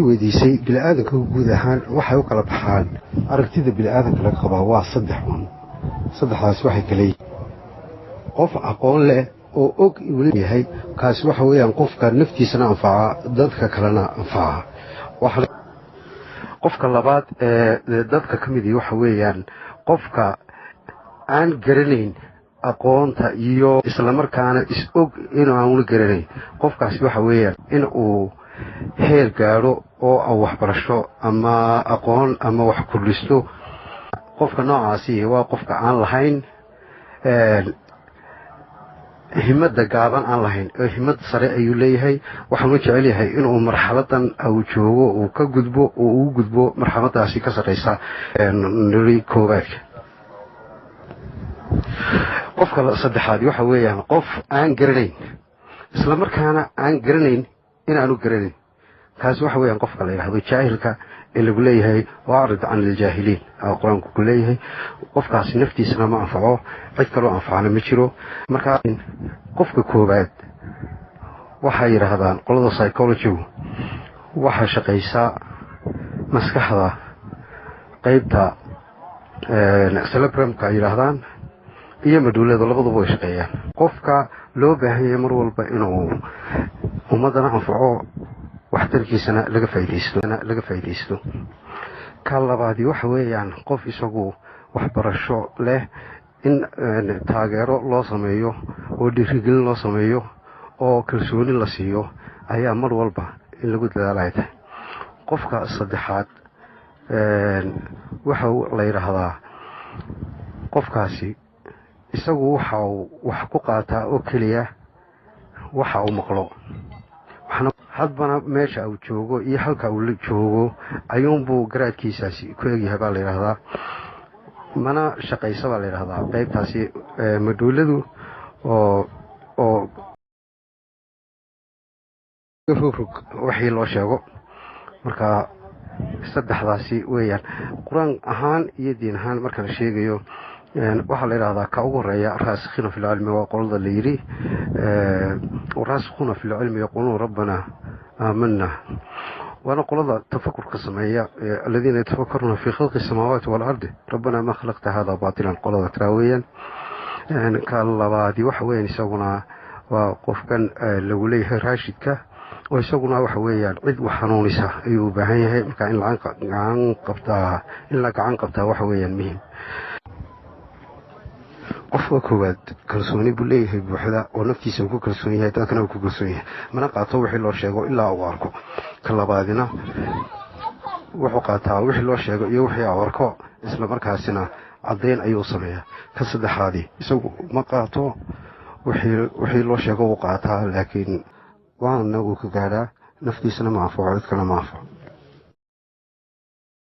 weydiisay bini'aadanka guud ahaan waxay u kala baxaan aragtida bini'aadanka laga qabaa waa saddex saddexdaas waxay kala yihiin qof aqoon leh oo og uu leeyahay kaasi waxa weeyaan qofka naftiisana anfaca dadka kalena anfaca qofka labaad ee dadka ka mid waxa weeyaan qofka aan garanayn aqoonta iyo isla markaana is-og inuu aan la garanayn qofkaasi waxa weeyaan in uu heer gaadho oo waxbarasho ama aqoon ama wax kordhisto qofka noocaasi waa qofka aan lahayn himada gaaban aan lahayn oo himad sare ayuu leeyahay waxaan u jecel yahay inuu marxaladan uu joogo uu ka gudbo oo uu gudbo marxaladaasi ka sareysa nolol koobaadka qofka saddexaad waxa weeyaan qof aan garanayn isla markaana aan garanayn inaanu garanayn kaas waxa weeyaan qofka la yiraahdo jaahilka ee lagu leeyahay waarid can aljaahiliin quraanku ku leeyahay qofkaasi naftiisana ma anfaco cid kale oo anfacana ma jiro marka qofka koobaad waxa yiraahdaan qolada psychology waxa shaqeysa maskaxda qaybta cerebrum-ka yiraahdaan iyo maduulada labaduba way shaqeeyaan qofka loo baahan yahay mar walba inuu ummadana anfaco waxtarkiisana laga faa'iideysto ka labaad waxa weeyaan qof isagu waxbarasho leh in taageero loo sameeyo oo dhiirigelin loo sameeyo oo kalsooni la siiyo ayaa mar walba in lagu dadaalayo qofka saddexaad waxa la yiraahdaa qofkaasi isagu waxa uu wax ku qaataa oo kaliya waxa uu maqlo hadbana meesha uu joogo iyo halka uu joogo ayuunbuu garaadkiisaasi ku egyahay baa la yiraahdaa mana shaqaysa baa la yiraahdaa qaybtaasi maduuladu oo wixii loo sheego marka saddexdaasi weeyaan quraan ahaan iyo diin ahaan marka la sheegayo waxaa la yiraahdaa ka ugu horeeya raasikhina fil cilmi waa qolada la yiri raasikhuna fil cilmi yaquluna rabbana آمنا ونقول الله تفكر كسمية الذين يتفكرون في خلق السماوات والأرض ربنا ما خلقت هذا باطلا قال تراويا يعني قال الله بعد وحوين يسونا وقف كان لوليه راشدك ويسونا وحويا عد وحنونسها أيوب هي كان عن قبتها إلا عن قبتها وحويا مهم qofka koowaad kalsooni buu leeyahay buuxda oo naftiisa ku kalsoon yahay dadkana ku kalsoon yahay mana qaato wixii loo sheego ilaa uu arko ka labaadina wuxuu qaataa wixii loo sheego iyo wixii uu arko isla markaasina cadeyn ayuu sameeyaa ka saddexaadi isagu ma qaato wixii loo sheego uu qaataa laakiin waana uu ka gaaraa naftiisana ma anfaco dadkana ma anfaco